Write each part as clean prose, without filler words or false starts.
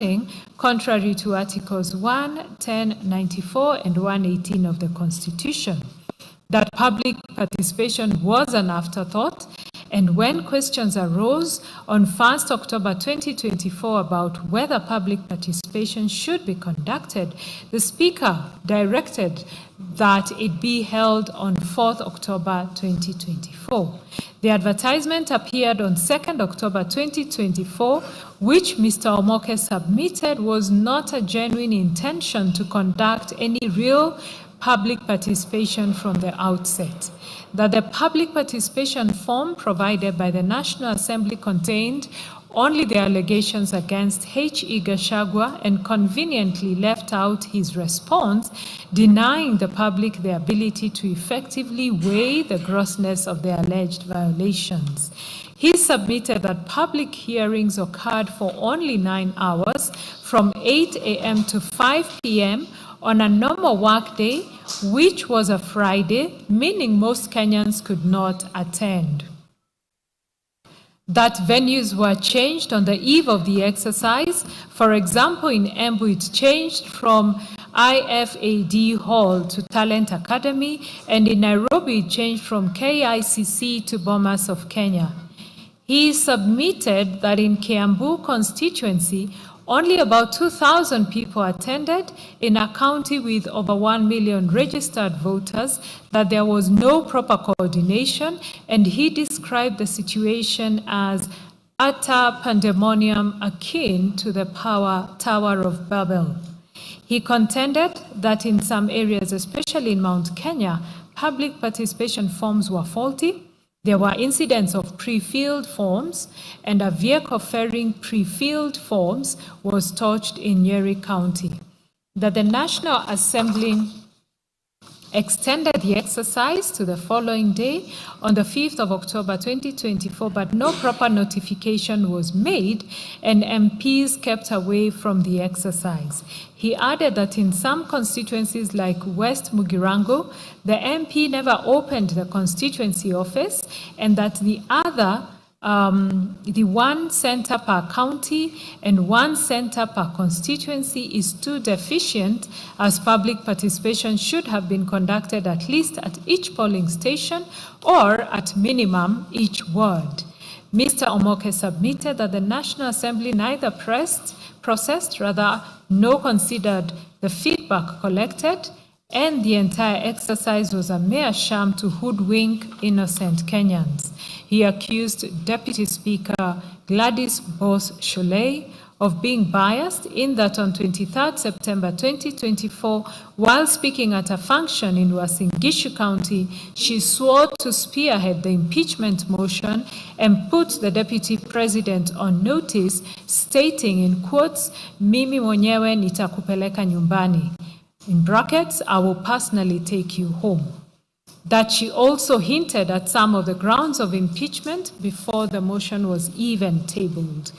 contrary to Articles 1, 10, 94, and 118 of the Constitution. That public participation was an afterthought, and when questions arose on 1st October 2024 about whether public participation should be conducted, the Speaker directed that it be held on 4th October 2024. The advertisement appeared on 2nd October 2024, which Mr. Omoke submitted was not a genuine intention to conduct any real public participation from the outset. That the public participation form provided by the National Assembly contained only the allegations against H.E. Gachagua and conveniently left out his response, denying the public the ability to effectively weigh the grossness of the alleged violations. He submitted that public hearings occurred for only 9 hours, from 8 a.m. to 5 p.m., on a normal workday, which was a Friday, meaning most Kenyans could not attend. That venues were changed on the eve of the exercise. For example, in Embu, it changed from IFAD Hall to Talent Academy, and in Nairobi, it changed from KICC to Bomas of Kenya. He submitted that in Kiambu constituency, only about 2,000 people attended in a county with over 1 million registered voters, that there was no proper coordination, and he described the situation as utter pandemonium akin to the Tower of Babel. He contended that in some areas, especially in Mount Kenya, public participation forms were faulty. There were incidents of pre-filled forms, and a vehicle ferrying pre-filled forms was torched in Nyeri County. That the National Assembly extended the exercise to the following day, on the 5th of October 2024, but no proper notification was made, and MPs kept away from the exercise. He added that in some constituencies like West Mugirango, the MP never opened the constituency office, and that the one center per county and one center per constituency is too deficient, as public participation should have been conducted at least at each polling station, or at minimum each ward. Mr. Omoke submitted that the National Assembly neither processed, nor considered the feedback collected, and the entire exercise was a mere sham to hoodwink innocent Kenyans. He accused Deputy Speaker Gladys Bos-Sholei of being biased, in that on 23rd September 2024, while speaking at a function in Uasin Gishu County, she swore to spearhead the impeachment motion and put the Deputy President on notice, stating in quotes, "Mimi mwenyewe nitakupeleka nyumbani," in brackets, "I will personally take you home." That she also hinted at some of the grounds of impeachment before the motion was even tabled.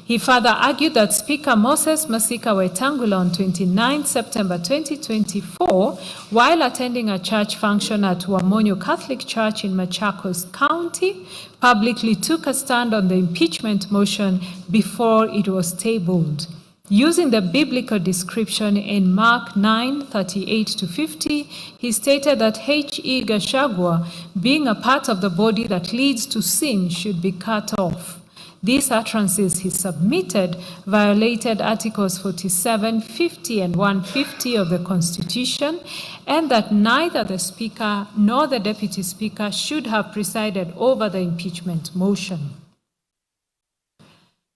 He further argued that Speaker Moses Masika Wetangula on 29 September 2024, while attending a church function at Wamonyo Catholic Church in Machakos County, publicly took a stand on the impeachment motion before it was tabled. Using the biblical description in Mark 9:38-50, he stated that H.E. Gachagua, being a part of the body that leads to sin, should be cut off. These utterances he submitted violated Articles 47, 50, and 150 of the Constitution, and that neither the Speaker nor the Deputy Speaker should have presided over the impeachment motion.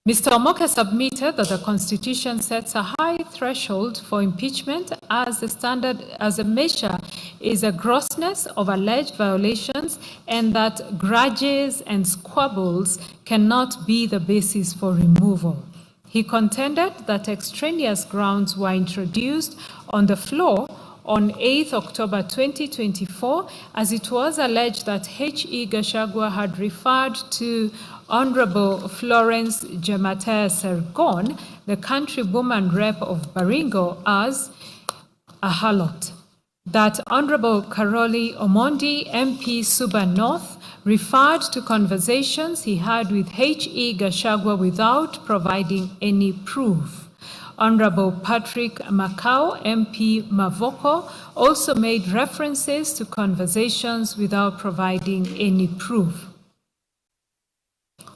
Mr. Omoke submitted that the Constitution sets a high threshold for impeachment, as the measure is a grossness of alleged violations, and that grudges and squabbles cannot be the basis for removal. He contended that extraneous grounds were introduced on the floor on 8th October 2024, as it was alleged that H.E. Gachagua had referred to Honorable Florence Jematea Sergon, the countrywoman rep of Baringo, as a harlot. That Honorable Karoli Omondi, MP Suba North, referred to conversations he had with H.E. Gachagua without providing any proof. Honorable Patrick Makau, MP Mavoko, also made references to conversations without providing any proof.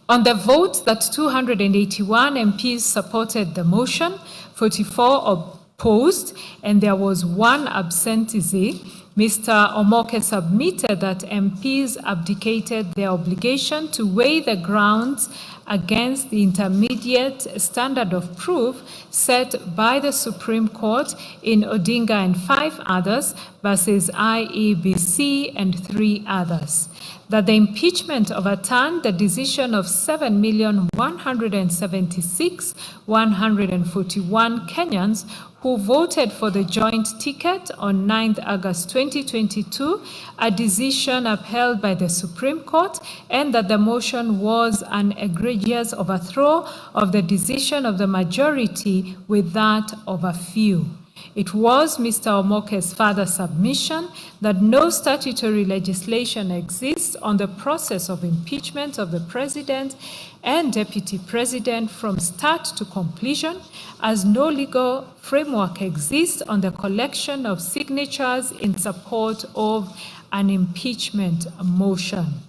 On the vote that 281 MPs supported the motion, 44 opposed, and there was one absentee, Mr. Omoke submitted that MPs abdicated their obligation to weigh the grounds against the intermediate standard of proof set by the Supreme Court in Odinga and 5 others versus IEBC and 3 others. That the impeachment overturned the decision of 7,176,141 Kenyans who voted for the joint ticket on 9th August 2022, a decision upheld by the Supreme Court, and that the motion was an egregious overthrow of the decision of the majority with that of a few. It was Mr. Omoke's further submission that no statutory legislation exists on the process of impeachment of the President and Deputy President from start to completion, as no legal framework exists on the collection of signatures in support of an impeachment motion.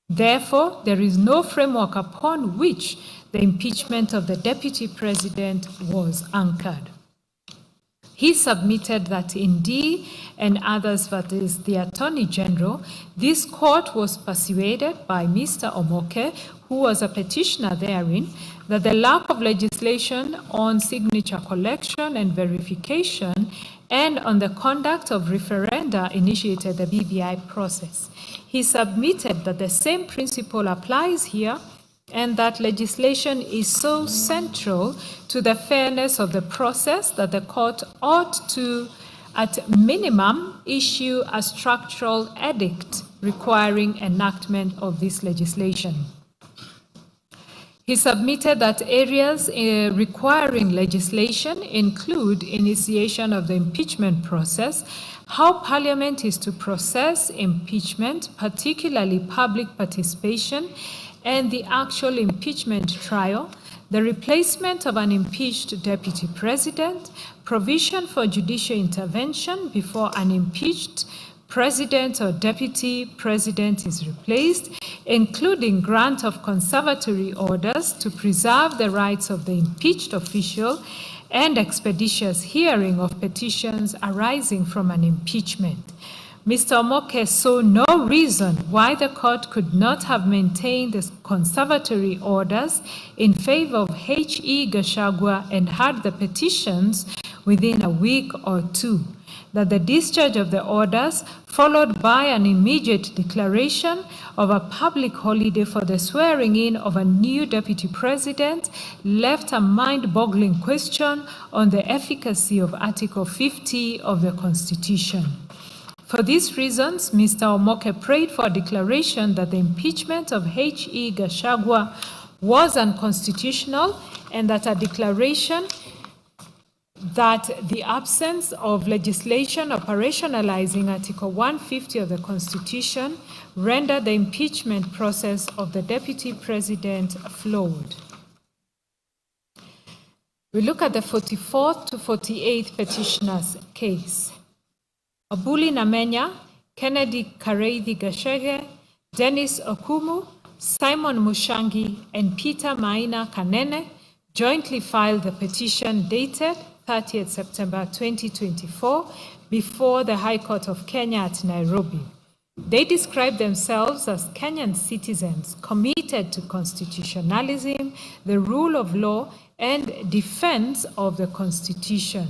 Therefore, there is no framework upon which the impeachment of the Deputy President was anchored. He submitted that in D and others, that is the Attorney General, this court was persuaded by Mr. Omoke, who was a petitioner therein, that the lack of legislation on signature collection and verification and on the conduct of referenda initiated the BBI process. He submitted that the same principle applies here, and that legislation is so central to the fairness of the process that the court ought to, at minimum, issue a structural edict requiring enactment of this legislation. He submitted that areas requiring legislation include initiation of the impeachment process, how Parliament is to process impeachment, particularly public participation, and the actual impeachment trial, the replacement of an impeached deputy president, provision for judicial intervention before an impeached president or deputy president is replaced, including grant of conservatory orders to preserve the rights of the impeached official, and expeditious hearing of petitions arising from an impeachment. Mr. Omoke saw no reason why the court could not have maintained the conservatory orders in favor of H.E. Gachagua and had the petitions within a week or two. That the discharge of the orders, followed by an immediate declaration of a public holiday for the swearing in of a new deputy president, left a mind-boggling question on the efficacy of Article 50 of the Constitution. For these reasons, Mr. Omoke prayed for a declaration that the impeachment of H.E. Gachagua was unconstitutional, and that a declaration that the absence of legislation operationalizing Article 150 of the Constitution rendered the impeachment process of the Deputy President flawed. We look at the 44th to 48th petitioner's case. Obuli Namenya, Kennedy Kareithi Gachagua, Dennis Okumu, Simon Mushangi, and Peter Maina Kanene jointly filed the petition dated 30th September 2024 before the High Court of Kenya at Nairobi. They describe themselves as Kenyan citizens committed to constitutionalism, the rule of law, and defense of the Constitution,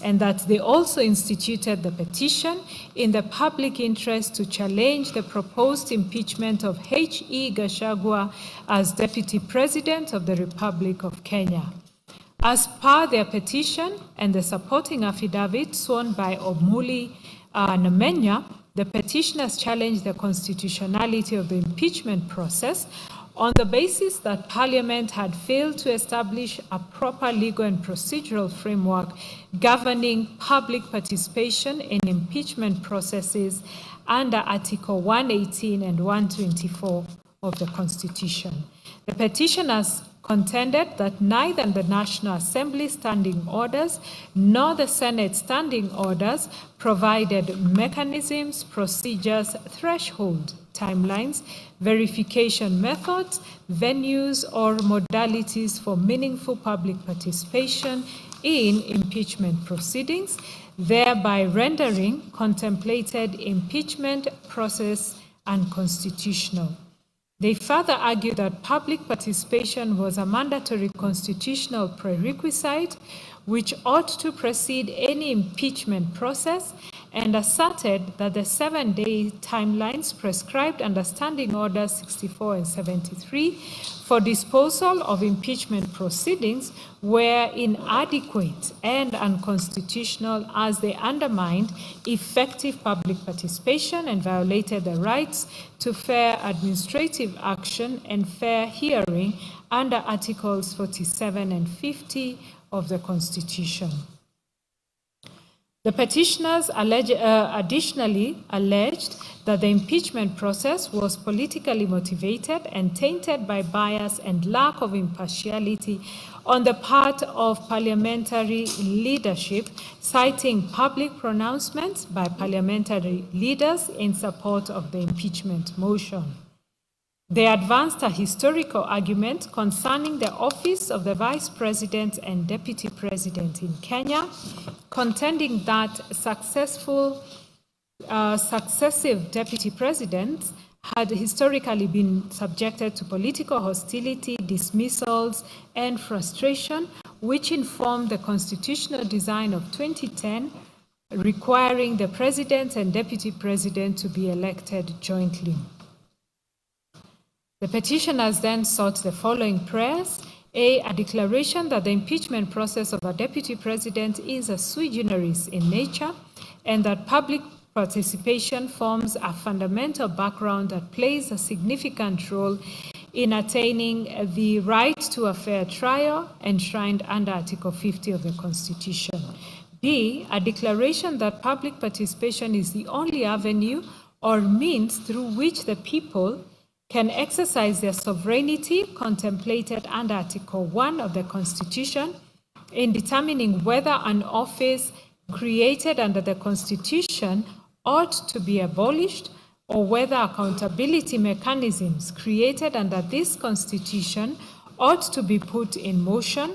and that they also instituted the petition in the public interest to challenge the proposed impeachment of H.E. Gachagua as Deputy President of the Republic of Kenya. As per their petition and the supporting affidavit sworn by Obuli Namenya, the petitioners challenged the constitutionality of the impeachment process on the basis that Parliament had failed to establish a proper legal and procedural framework governing public participation in impeachment processes under Article 118 and 124 of the Constitution. The petitioners contended that neither the National Assembly standing orders nor the Senate standing orders provided mechanisms, procedures, threshold, timelines, verification methods, venues, or modalities for meaningful public participation in impeachment proceedings, thereby rendering contemplated impeachment process unconstitutional. They further argued that public participation was a mandatory constitutional prerequisite which ought to precede any impeachment process, and asserted that the 7-day timelines prescribed under Standing Orders 64 and 73 for disposal of impeachment proceedings were inadequate and unconstitutional, as they undermined effective public participation and violated the rights to fair administrative action and fair hearing under Articles 47 and 50 of the Constitution. The petitioners additionally alleged that the impeachment process was politically motivated and tainted by bias and lack of impartiality on the part of parliamentary leadership, citing public pronouncements by parliamentary leaders in support of the impeachment motion. They advanced a historical argument concerning the office of the Vice President and Deputy President in Kenya, contending that successive Deputy Presidents had historically been subjected to political hostility, dismissals, and frustration, which informed the constitutional design of 2010, requiring the President and Deputy President to be elected jointly. The petitioners then sought the following prayers: A declaration that the impeachment process of a deputy president is a sui generis in nature, and that public participation forms a fundamental background that plays a significant role in attaining the right to a fair trial enshrined under Article 50 of the Constitution. B, a declaration that public participation is the only avenue or means through which the people can exercise their sovereignty contemplated under Article 1 of the Constitution in determining whether an office created under the Constitution ought to be abolished, or whether accountability mechanisms created under this Constitution ought to be put in motion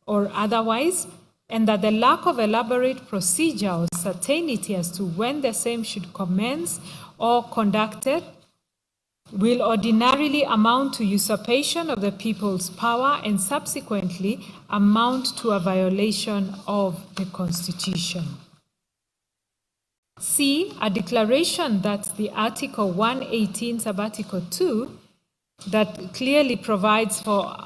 or otherwise, and that the lack of elaborate procedure or certainty as to when the same should commence or conducted will ordinarily amount to usurpation of the people's power and subsequently amount to a violation of the Constitution. C, a declaration that the Article 118 sub-Article 2 that clearly provides for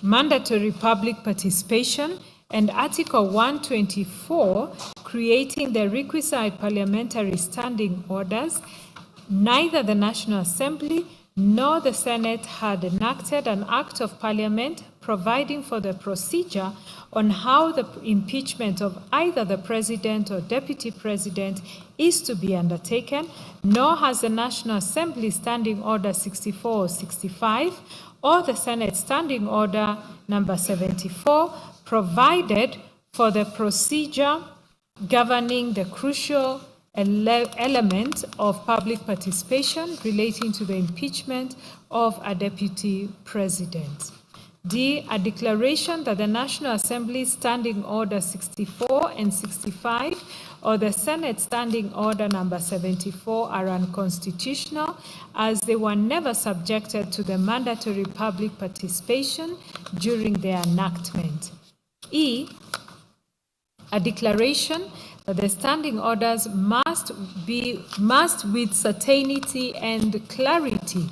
mandatory public participation, and Article 124 creating the requisite parliamentary standing orders, neither the National Assembly nor the Senate had enacted an Act of Parliament providing for the procedure on how the impeachment of either the President or Deputy President is to be undertaken, nor has the National Assembly Standing Order 64 or 65 or the Senate Standing Order number 74 provided for the procedure governing the crucial element of public participation relating to the impeachment of a deputy president. D, a declaration that the National Assembly Standing Order 64 and 65 or the Senate Standing Order number 74 are unconstitutional, as they were never subjected to the mandatory public participation during their enactment. E, a declaration that the standing orders must with certainty and clarity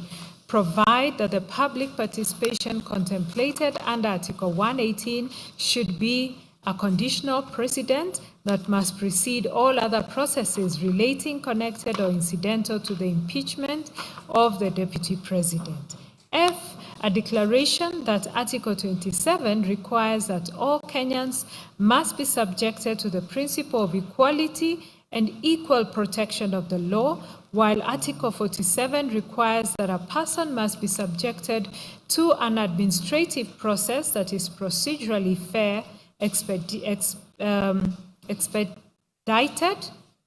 provide that the public participation contemplated under Article 118 should be a conditional precedent that must precede all other processes relating, connected, or incidental to the impeachment of the Deputy President. F, a declaration that Article 27 requires that all Kenyans must be subjected to the principle of equality and equal protection of the law while Article 47 requires that a person must be subjected to an administrative process that is procedurally fair, expedited,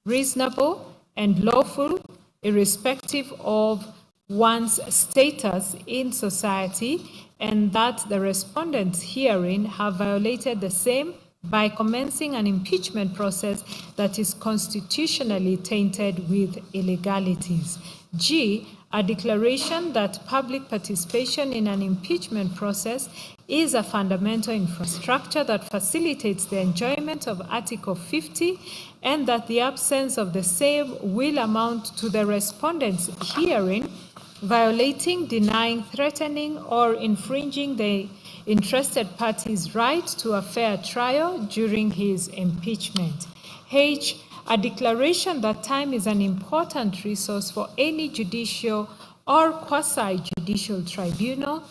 reasonable, and lawful, irrespective of one's status in society, and that the respondents herein have violated the same by commencing an impeachment process that is constitutionally tainted with illegalities. G, a declaration that public participation in an impeachment process is a fundamental infrastructure that facilitates the enjoyment of Article 50, and that the absence of the same will amount to the respondents herein violating, denying, threatening, or infringing the interested party's right to a fair trial during his impeachment. H, a declaration that time is an important resource for any judicial or quasi-judicial tribunal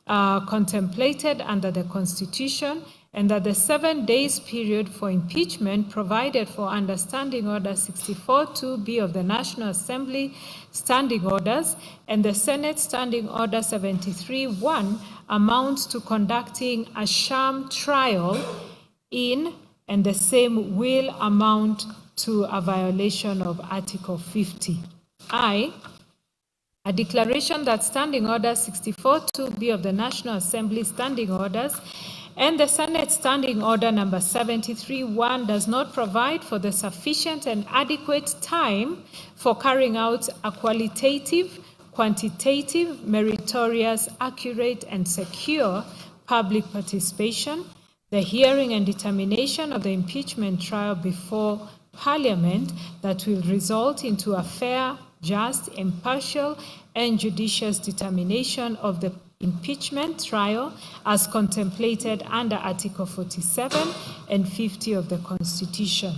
contemplated under the Constitution, and that the 7 days period for impeachment provided for under Standing Order 64-2B of the National Assembly Standing Orders and the Senate Standing Order 73-1 amounts to conducting a sham trial in, and the same will amount to a violation of Article 50. I, a declaration that Standing Order 64-2B of the National Assembly Standing Orders and the Senate Standing Order number 73-1 does not provide for the sufficient and adequate time for carrying out a qualitative, quantitative, meritorious, accurate, and secure public participation, the hearing and determination of the impeachment trial before Parliament that will result into a fair, just, impartial, and judicious determination of the impeachment trial as contemplated under Article 47 and 50 of the Constitution.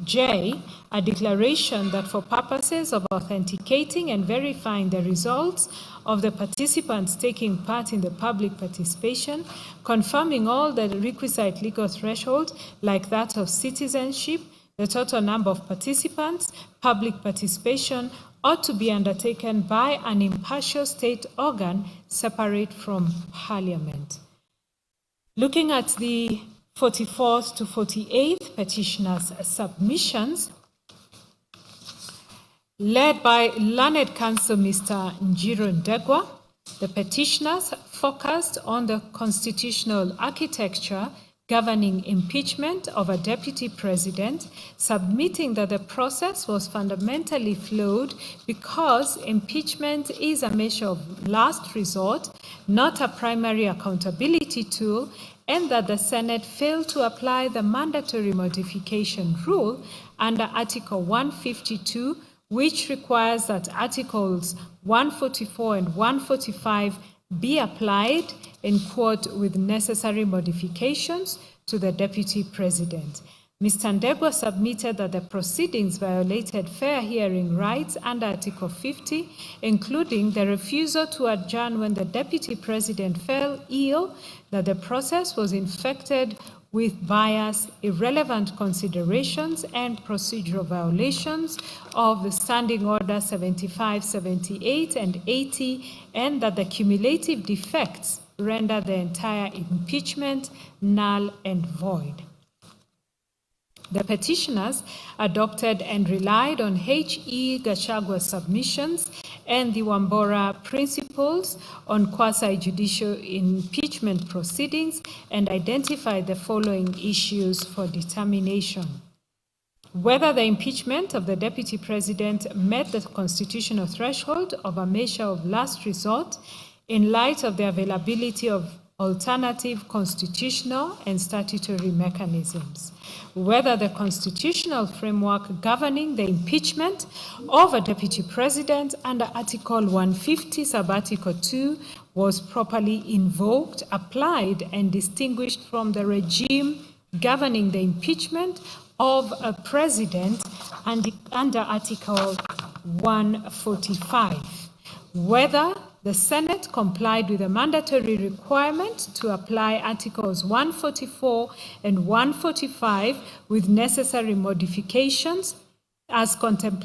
J, a declaration that for purposes of authenticating and verifying the results of the participants taking part in the public participation, confirming all the requisite legal thresholds like that of citizenship, the total number of participants, public participation ought to be undertaken by an impartial state organ separate from Parliament. Looking at the 44th to 48th petitioners' submissions, led by Learned Counsel Mr. Njiro Ndegwa, the petitioners focused on the constitutional architecture governing impeachment of a deputy president, submitting that the process was fundamentally flawed because impeachment is a measure of last resort, not a primary accountability tool, and that the Senate failed to apply the mandatory modification rule under Article 152, which requires that Articles 144 and 145 be applied in quote with necessary modifications to the deputy president. Mr. Ndegwa submitted that the proceedings violated fair hearing rights under Article 50, including the refusal to adjourn when the deputy president fell ill, that the process was infected with bias, irrelevant considerations, and procedural violations of the Standing Order 75, 78, and 80, and that the cumulative defects render the entire impeachment null and void. The petitioners adopted and relied on H.E. Gachagua's submissions and the Wambora principles on quasi-judicial impeachment proceedings and identified the following issues for determination: whether the impeachment of the deputy president met the constitutional threshold of a measure of last resort in light of the availability of alternative constitutional and statutory mechanisms, whether the constitutional framework governing the impeachment of a deputy president under Article 150, Sub-Article 2 was properly invoked, applied, and distinguished from the regime governing the impeachment of a president under Article 145, whether the Senate complied with the mandatory requirement to apply Articles 144 and 145 with necessary modifications as contemplated